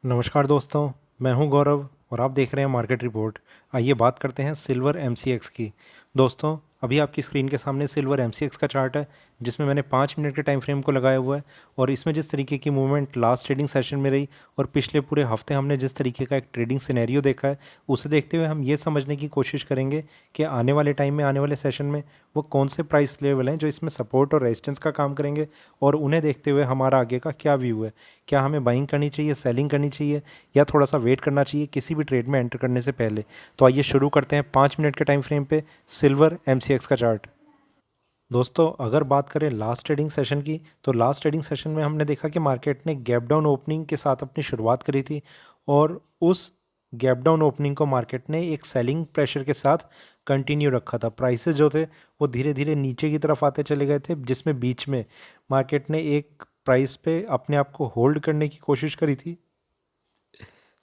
नमस्कार दोस्तों। मैं हूं गौरव और आप देख रहे हैं मार्केट रिपोर्ट। आइए बात करते हैं सिल्वर एमसीएक्स की। दोस्तों, अभी आपकी स्क्रीन के सामने सिल्वर एमसीएक्स का चार्ट है, जिसमें मैंने 5 मिनट के टाइम फ्रेम को लगाया हुआ है। और इसमें जिस तरीके की मूवमेंट लास्ट ट्रेडिंग सेशन में रही और पिछले पूरे हफ्ते हमने जिस तरीके का एक ट्रेडिंग सिनेरियो देखा है, उसे देखते हुए हम ये समझने की कोशिश करेंगे कि आने वाले टाइम में, आने वाले सेशन में वो कौन से प्राइस लेवल हैं जो इसमें सपोर्ट और रेजिस्टेंस का काम करेंगे, और उन्हें देखते हुए हमारा आगे का क्या व्यू है। क्या हमें बाइंग करनी चाहिए, सेलिंग करनी चाहिए, या थोड़ा सा वेट करना चाहिए किसी भी ट्रेड में एंटर करने से पहले। तो आइए शुरू करते हैं 5 मिनट के टाइम फ्रेम पे सिल्वर एमसीएक्स का चार्ट। दोस्तों, अगर बात करें लास्ट ट्रेडिंग सेशन की, तो लास्ट ट्रेडिंग सेशन में हमने देखा कि मार्केट ने गैप डाउन ओपनिंग के साथ अपनी शुरुआत करी थी, और उस गैप डाउन ओपनिंग को मार्केट ने एक सेलिंग प्रेशर के साथ कंटिन्यू रखा था। प्राइसेस जो थे वो धीरे धीरे नीचे की तरफ आते चले गए थे, जिसमें बीच में मार्केट ने एक प्राइस पे अपने आप को होल्ड करने की कोशिश करी थी।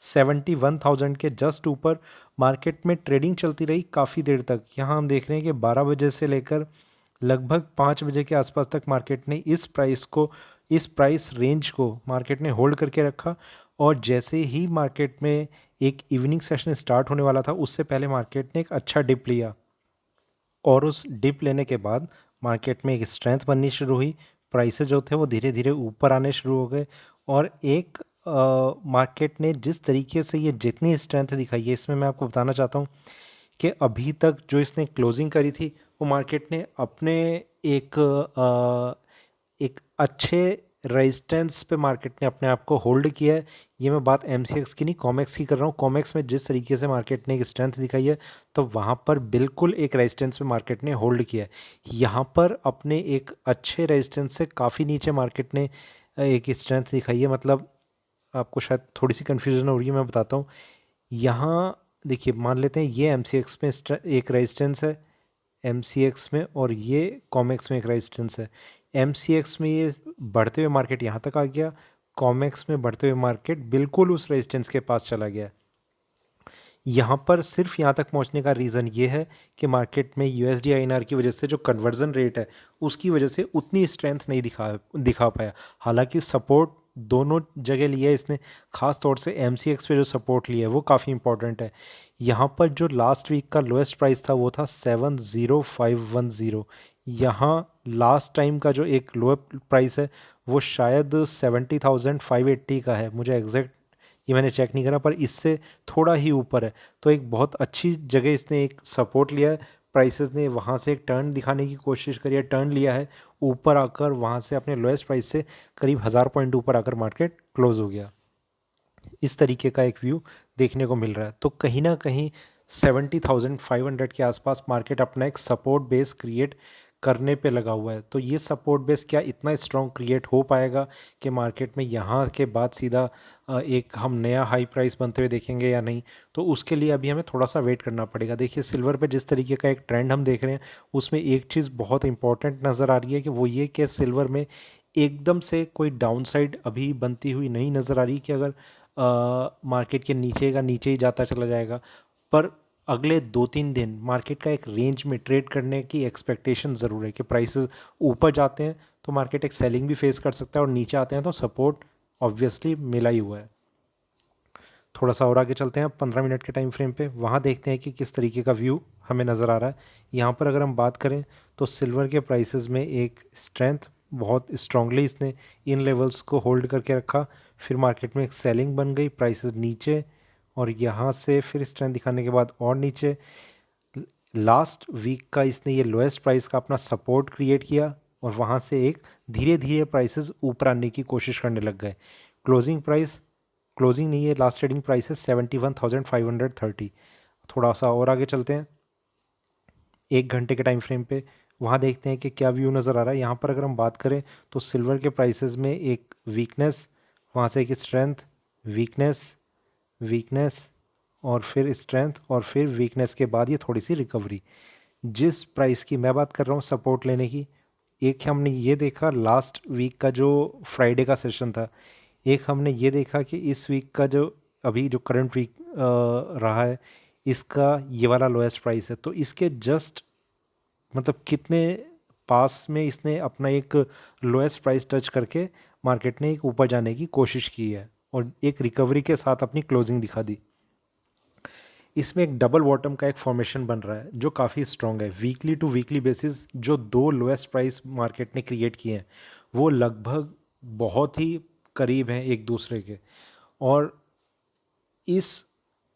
71,000 के जस्ट ऊपर मार्केट में ट्रेडिंग चलती रही काफ़ी देर तक। यहाँ हम देख रहे हैं कि 12 बजे से लेकर लगभग 5 बजे के आसपास तक मार्केट ने इस प्राइस रेंज को मार्केट ने होल्ड करके रखा। और जैसे ही मार्केट में एक इवनिंग सेशन स्टार्ट होने वाला था, उससे पहले मार्केट ने एक अच्छा डिप लिया, और उस डिप लेने के बाद मार्केट में एक स्ट्रेंथ बननी शुरू हुई। प्राइसेस जो थे वो धीरे धीरे ऊपर आने शुरू हो गए, और एक मार्केट ने जिस तरीके से ये जितनी स्ट्रेंथ दिखाई है, इसमें मैं आपको बताना चाहता हूँ कि अभी तक जो इसने क्लोजिंग करी थी, वो मार्केट ने अपने एक एक अच्छे रेजिस्टेंस पे मार्केट ने अपने आप को होल्ड किया है। ये मैं बात एमसीएक्स की नहीं, कॉमेक्स की कर रहा हूँ। कॉमेक्स में जिस तरीके से मार्केट ने एक स्ट्रेंथ दिखाई है, तो वहाँ पर बिल्कुल एक रेजिस्टेंस पे मार्केट ने होल्ड किया है। यहाँ पर अपने एक अच्छे रेजिस्टेंस से काफ़ी नीचे मार्केट ने एक स्ट्रेंथ दिखाई है। मतलब आपको शायद थोड़ी सी कन्फ्यूजन हो रही है, मैं बताता हूँ। यहाँ देखिए, मान लेते हैं ये एमसीएक्स में एक रेजिस्टेंस है एमसीएक्स में, और ये कॉमेक्स में एक रेजिस्टेंस है। एमसीएक्स में ये बढ़ते हुए मार्केट यहाँ तक आ गया, कॉमेक्स में बढ़ते हुए मार्केट बिल्कुल उस रेजिस्टेंस के पास चला गया। यहाँ पर सिर्फ यहाँ तक पहुँचने का रीज़न ये है कि मार्केट में यूएसडी आईएनआर की वजह से जो कन्वर्जन रेट है, उसकी वजह से उतनी स्ट्रेंथ नहीं दिखा पाया। हालांकि सपोर्ट दोनों जगह लिया है इसने। खास तौर से एमसीएक्स पे जो सपोर्ट लिया है वो काफ़ी इंपॉर्टेंट है। यहाँ पर जो लास्ट वीक का लोएस्ट प्राइस था वो था 70510। यहाँ लास्ट टाइम का जो एक लो प्राइस है वो शायद 70,580 का है। मुझे एग्जैक्ट ये मैंने चेक नहीं करा, पर इससे थोड़ा ही ऊपर है। तो एक बहुत अच्छी जगह इसने एक सपोर्ट लिया है। प्राइसेस ने वहाँ से एक टर्न दिखाने की कोशिश करी है, टर्न लिया है ऊपर आकर, वहाँ से अपने लोएस्ट प्राइस से करीब 1000 पॉइंट ऊपर आकर मार्केट क्लोज हो गया। इस तरीके का एक व्यू देखने को मिल रहा है। तो कहीं ना कहीं 70,500 के आसपास मार्केट अपना एक सपोर्ट बेस क्रिएट करने पे लगा हुआ है। तो ये सपोर्ट बेस क्या इतना स्ट्रॉन्ग क्रिएट हो पाएगा कि मार्केट में यहाँ के बाद सीधा एक हम नया हाई प्राइस बनते हुए देखेंगे या नहीं? तो उसके लिए अभी हमें थोड़ा सा वेट करना पड़ेगा। देखिए, सिल्वर पे जिस तरीके का एक ट्रेंड हम देख रहे हैं, उसमें एक चीज़ बहुत इंपॉर्टेंट नज़र आ रही है कि वो ये कि सिल्वर में एकदम से कोई डाउनसाइड अभी बनती हुई नहीं नज़र आ रही, कि अगर मार्केट के नीचे का नीचे ही जाता चला जाएगा। पर अगले 2-3 दिन मार्केट का एक रेंज में ट्रेड करने की एक्सपेक्टेशन ज़रूर है कि प्राइसेस ऊपर जाते हैं तो मार्केट एक सेलिंग भी फेस कर सकता है, और नीचे आते हैं तो सपोर्ट ऑब्वियसली मिला ही हुआ है। थोड़ा सा और आगे चलते हैं 15 मिनट के टाइम फ्रेम पे, वहाँ देखते हैं कि किस तरीके का व्यू हमें नज़र आ रहा है। यहाँ पर अगर हम बात करें तो सिल्वर के प्राइसेस में एक स्ट्रेंथ बहुत स्ट्रांगली इसने इन लेवल्स को होल्ड करके रखा। फिर मार्केट में एक सेलिंग बन गई, प्राइसेस नीचे, और यहाँ से फिर स्ट्रेंथ दिखाने के बाद और नीचे। लास्ट वीक का इसने ये लोएस्ट प्राइस का अपना सपोर्ट क्रिएट किया, और वहाँ से एक धीरे धीरे प्राइसेस ऊपर आने की कोशिश करने लग गए। क्लोजिंग नहीं है, लास्ट ट्रेडिंग प्राइस है 71,530। थोड़ा सा और आगे चलते हैं 1 घंटे के टाइम फ्रेम पे, वहाँ देखते हैं कि क्या व्यू नज़र आ रहा है। यहाँ पर अगर हम बात करें तो सिल्वर के प्राइसेस में एक वीकनेस, वहाँ से एक स्ट्रेंथ, वीकनेस, वीकनेस, और फिर स्ट्रेंथ, और फिर वीकनेस के बाद ये थोड़ी सी रिकवरी। जिस प्राइस की मैं बात कर रहा हूँ सपोर्ट लेने की, एक हमने ये देखा लास्ट वीक का जो फ्राइडे का सेशन था, एक हमने ये देखा कि इस वीक का जो अभी जो करंट वीक रहा है, इसका ये वाला लोएस्ट प्राइस है। तो इसके जस्ट मतलब कितने पास में इसने अपना एक लोएस्ट प्राइस टच करके मार्केट ने एक ऊपर जाने की कोशिश की है। और एक रिकवरी के साथ अपनी क्लोजिंग दिखा दी। इसमें एक डबल बॉटम का एक फॉर्मेशन बन रहा है जो काफ़ी स्ट्रॉन्ग है। वीकली टू वीकली बेसिस जो दो लोएस्ट प्राइस मार्केट ने क्रिएट किए हैं वो लगभग बहुत ही करीब हैं एक दूसरे के, और इस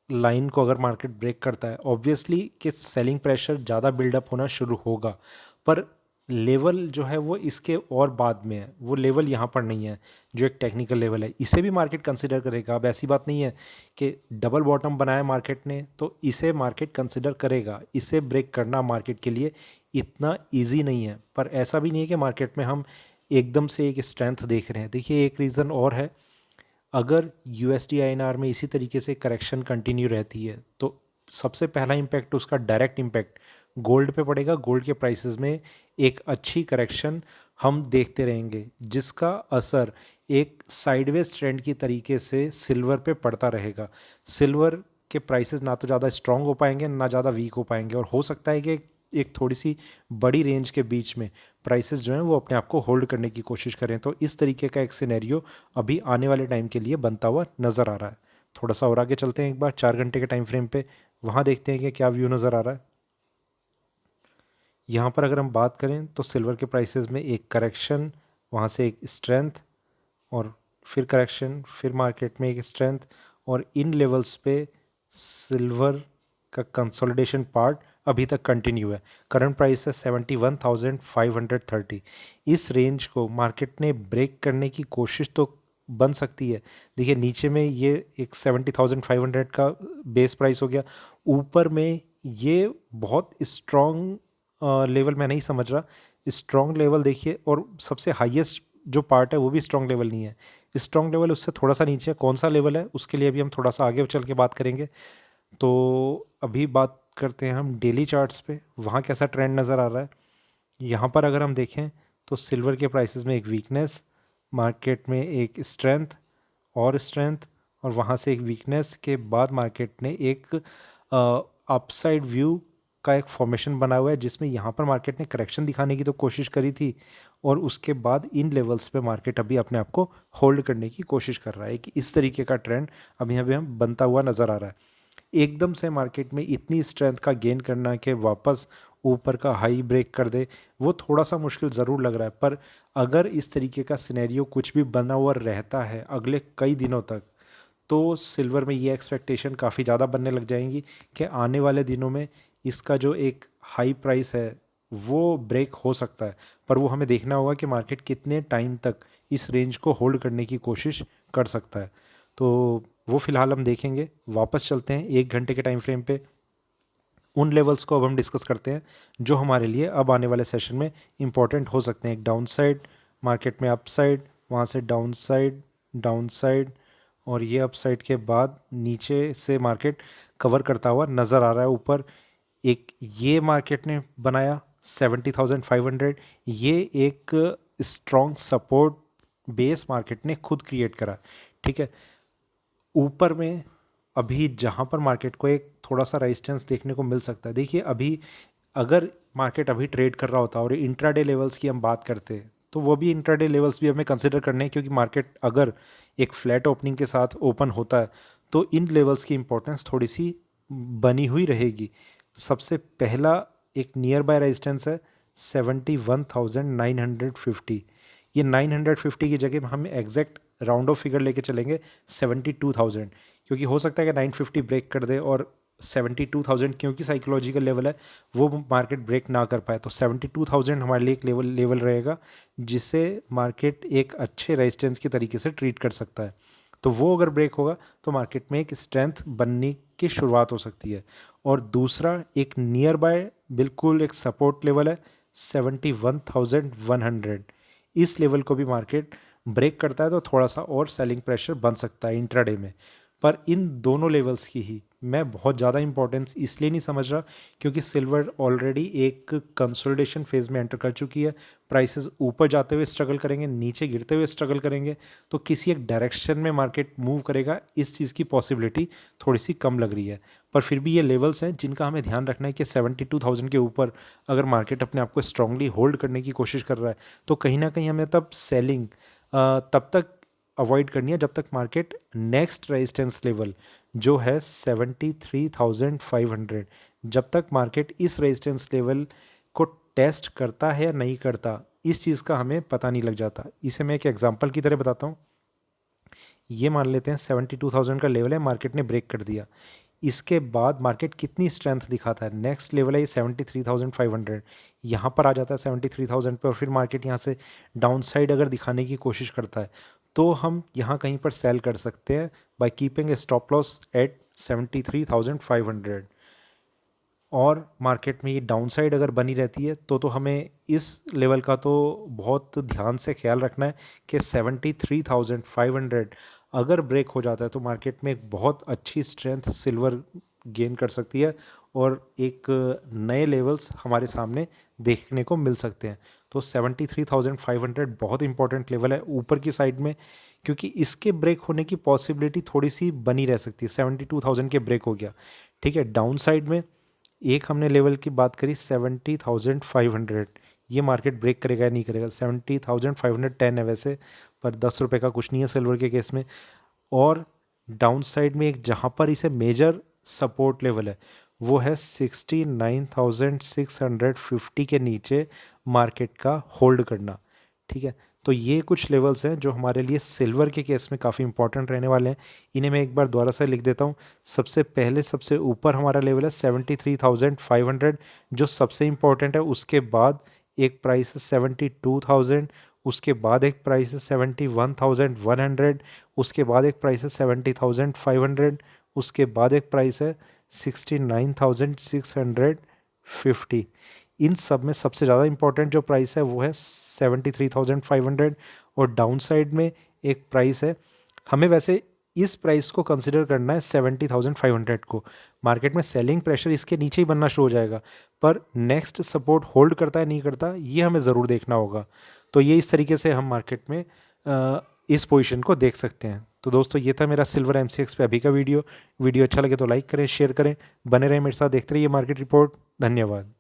लाइन को अगर मार्केट ब्रेक करता है ऑब्वियसली कि सेलिंग प्रेशर ज़्यादा बिल्डअप होना शुरू होगा, पर लेवल जो है वो इसके और बाद में है, वो लेवल यहाँ पर नहीं है जो एक टेक्निकल लेवल है। इसे भी मार्केट कंसिडर करेगा। अब ऐसी बात नहीं है कि डबल बॉटम बनाया मार्केट ने तो इसे मार्केट कंसिडर करेगा। इसे ब्रेक करना मार्केट के लिए इतना ईजी नहीं है, पर ऐसा भी नहीं है कि मार्केट में हम एकदम से एक स्ट्रेंथ देख रहे हैं। देखिए एक रीज़न और है, अगर यूएसडी आईएनआर में इसी तरीके से करेक्शन कंटिन्यू रहती है तो सबसे पहला इम्पैक्ट, उसका डायरेक्ट इम्पैक्ट गोल्ड पे पड़ेगा। गोल्ड के प्राइसेस में एक अच्छी करेक्शन हम देखते रहेंगे जिसका असर एक साइडवेज ट्रेंड की तरीके से सिल्वर पे पड़ता रहेगा। सिल्वर के प्राइसेस ना तो ज़्यादा स्ट्रॉन्ग हो पाएंगे ना ज़्यादा वीक हो पाएंगे, और हो सकता है कि एक थोड़ी सी बड़ी रेंज के बीच में प्राइसेस जो हैं वो अपने आप को होल्ड करने की कोशिश करें। तो इस तरीके का एक सिनेरियो अभी आने वाले टाइम के लिए बनता हुआ नज़र आ रहा है। थोड़ा सा और आगे चलते हैं एक बार 4 घंटे के टाइम फ्रेम पे, वहाँ देखते हैं कि क्या व्यू नज़र आ रहा है। यहाँ पर अगर हम बात करें तो सिल्वर के प्राइसेस में एक करेक्शन, वहाँ से एक स्ट्रेंथ, और फिर करेक्शन, फिर मार्केट में एक स्ट्रेंथ, और इन लेवल्स पे सिल्वर का कंसोलिडेशन पार्ट अभी तक कंटिन्यू है। करंट प्राइस है 71,530। इस रेंज को मार्केट ने ब्रेक करने की कोशिश तो बन सकती है। देखिए नीचे में ये एक 70,500 का बेस प्राइस हो गया, ऊपर में ये बहुत स्ट्रॉन्ग लेवल मैं नहीं समझ रहा। स्ट्रॉन्ग लेवल देखिए, और सबसे हाईएस्ट जो पार्ट है वो भी स्ट्रॉन्ग लेवल नहीं है। स्ट्रॉन्ग लेवल उससे थोड़ा सा नीचे है। कौन सा लेवल है उसके लिए अभी हम थोड़ा सा आगे चल के बात करेंगे। तो अभी बात करते हैं हम डेली चार्ट्स पे, वहाँ कैसा ट्रेंड नज़र आ रहा है। यहाँ पर अगर हम देखें तो सिल्वर के प्राइसेस में एक वीकनेस, मार्केट में एक स्ट्रेंथ और स्ट्रेंथ, और वहाँ से एक वीकनेस के बाद मार्केट ने एक अपसाइड व्यू का एक फॉर्मेशन बना हुआ है जिसमें यहाँ पर मार्केट ने करेक्शन दिखाने की तो कोशिश करी थी, और उसके बाद इन लेवल्स पे मार्केट अभी अपने आप को होल्ड करने की कोशिश कर रहा है कि इस तरीके का ट्रेंड अभी अभी हम बनता हुआ नज़र आ रहा है। एकदम से मार्केट में इतनी स्ट्रेंथ का गेन करना कि वापस ऊपर का हाई ब्रेक कर दे, वो थोड़ा सा मुश्किल ज़रूर लग रहा है। पर अगर इस तरीके का सिनेरियो कुछ भी बना हुआ रहता है अगले कई दिनों तक, तो सिल्वर में ये एक्सपेक्टेशन काफ़ी ज़्यादा बनने लग जाएंगी कि आने वाले दिनों में इसका जो एक हाई प्राइस है वो ब्रेक हो सकता है। पर वो हमें देखना होगा कि मार्केट कितने टाइम तक इस रेंज को होल्ड करने की कोशिश कर सकता है। तो वो फ़िलहाल हम देखेंगे। वापस चलते हैं 1 घंटे के टाइम फ्रेम पे, उन लेवल्स को अब हम डिस्कस करते हैं जो हमारे लिए अब आने वाले सेशन में इम्पॉर्टेंट हो सकते हैं। एक डाउन साइड मार्केट में, अप साइड, वहाँ से डाउन साइड, डाउन साइड, और ये अप साइड के बाद नीचे से मार्केट कवर करता हुआ नज़र आ रहा है ऊपर। एक ये मार्केट ने बनाया 70,500, ये एक स्ट्रॉन्ग सपोर्ट बेस मार्केट ने खुद क्रिएट करा। ठीक है, ऊपर में अभी जहाँ पर मार्केट को एक थोड़ा सा रेजिस्टेंस देखने को मिल सकता है। देखिए अभी अगर मार्केट अभी ट्रेड कर रहा होता और इंट्राडे लेवल्स की हम बात करते हैं तो वो भी इंट्राडे लेवल्स भी हमें कंसिडर करने हैं, क्योंकि मार्केट अगर एक फ्लैट ओपनिंग के साथ ओपन होता है तो इन लेवल्स की इंपॉर्टेंस थोड़ी सी बनी हुई रहेगी। सबसे पहला एक नियर बाय रेजिस्टेंस है 71,950। ये 950 की जगह हम एग्जैक्ट राउंड ऑफ फिगर लेके चलेंगे 72,000, क्योंकि हो सकता है कि 950 ब्रेक कर दे और 72,000 क्योंकि साइकोलॉजिकल लेवल है वो मार्केट ब्रेक ना कर पाए, तो 72,000 हमारे लिए एक लेवल रहेगा जिसे मार्केट एक अच्छे रेजिस्टेंस के तरीके से ट्रीट कर सकता है। तो वो अगर ब्रेक होगा तो मार्केट में एक स्ट्रेंथ बनने की शुरुआत हो सकती है। और दूसरा एक नियर बाय बिल्कुल एक सपोर्ट लेवल है 71,100। इस लेवल को भी मार्केट ब्रेक करता है तो थोड़ा सा और सेलिंग प्रेशर बन सकता है इंट्राडे में। पर इन दोनों लेवल्स की ही मैं बहुत ज़्यादा इंपॉर्टेंस इसलिए नहीं समझ रहा क्योंकि सिल्वर ऑलरेडी एक कंसोलिडेशन फेज में एंटर कर चुकी है। प्राइसेस ऊपर जाते हुए स्ट्रगल करेंगे, नीचे गिरते हुए स्ट्रगल करेंगे, तो किसी एक डायरेक्शन में मार्केट मूव करेगा इस चीज़ की पॉसिबिलिटी थोड़ी सी कम लग रही है। पर फिर भी ये लेवल्स हैं जिनका हमें ध्यान रखना है कि 72,000 के ऊपर अगर मार्केट अपने आप को स्ट्रांगली होल्ड करने की कोशिश कर रहा है तो कहीं ना कहीं हमें तब सेलिंग तब तक अवॉइड करनी है जब तक मार्केट नेक्स्ट रेजिस्टेंस लेवल जो है 73,500, जब तक मार्केट इस रेजिस्टेंस लेवल को टेस्ट करता है या नहीं करता, इस चीज़ का हमें पता नहीं लग जाता। इसे मैं एक एग्जांपल की तरह बताता हूँ। ये मान लेते हैं 72,000 का लेवल है, मार्केट ने ब्रेक कर दिया। इसके बाद मार्केट कितनी स्ट्रेंथ दिखाता है, नेक्स्ट लेवल है ये 73,500, यहाँ पर आ जाता है 73,000 पे, और फिर मार्केट यहाँ से डाउन साइड अगर दिखाने की कोशिश करता है तो हम यहाँ कहीं पर सेल कर सकते हैं by keeping a stop loss at 73,500। और मार्केट में ये डाउन साइड अगर बनी रहती है तो हमें इस लेवल का तो बहुत ध्यान से ख्याल रखना है कि 73,500 अगर ब्रेक हो जाता है तो मार्केट में एक बहुत अच्छी स्ट्रेंथ सिल्वर गेन कर सकती है और एक नए लेवल्स हमारे सामने देखने को मिल सकते हैं। तो 73,500 बहुत इंपॉर्टेंट लेवल है ऊपर की साइड में, क्योंकि इसके ब्रेक होने की पॉसिबिलिटी थोड़ी सी बनी रह सकती है। 72,000 के ब्रेक हो गया, ठीक है। डाउन साइड में एक हमने लेवल की बात करी 70,500, ये मार्केट ब्रेक करेगा या नहीं करेगा। 70,510 है वैसे, पर 10 रुपये का कुछ नहीं है सिल्वर के केस में। और डाउन साइड में एक जहाँ पर इसे मेजर सपोर्ट लेवल है वो है 69,650 के नीचे मार्केट का होल्ड करना, ठीक है। तो ये कुछ लेवल्स हैं जो हमारे लिए सिल्वर के केस में काफ़ी इंपॉर्टेंट रहने वाले हैं। इन्हें मैं एक बार दोबारा से लिख देता हूँ। सबसे पहले सबसे ऊपर हमारा लेवल है 73,500 जो सबसे इंपॉर्टेंट है। उसके बाद एक प्राइस है 72,000, उसके बाद एक प्राइस है 71,100, उसके बाद एक प्राइस है 70,500, उसके बाद एक प्राइस है 69,650। इन सब में सबसे ज़्यादा इंपॉर्टेंट जो प्राइस है वो है 73,500। और डाउन साइड में एक प्राइस है, हमें वैसे इस प्राइस को कंसिडर करना है 70,500 को। मार्केट में सेलिंग प्रेशर इसके नीचे ही बनना शुरू हो जाएगा, पर नेक्स्ट सपोर्ट होल्ड करता है नहीं करता ये हमें ज़रूर देखना होगा। तो ये इस तरीके से हम मार्केट में इस पोजीशन को देख सकते हैं। तो दोस्तों ये था मेरा सिल्वर MCX पे अभी का वीडियो अच्छा लगे तो लाइक करें, शेयर करें, बने रहें मेरे साथ, देखते रहिए मार्केट रिपोर्ट। धन्यवाद।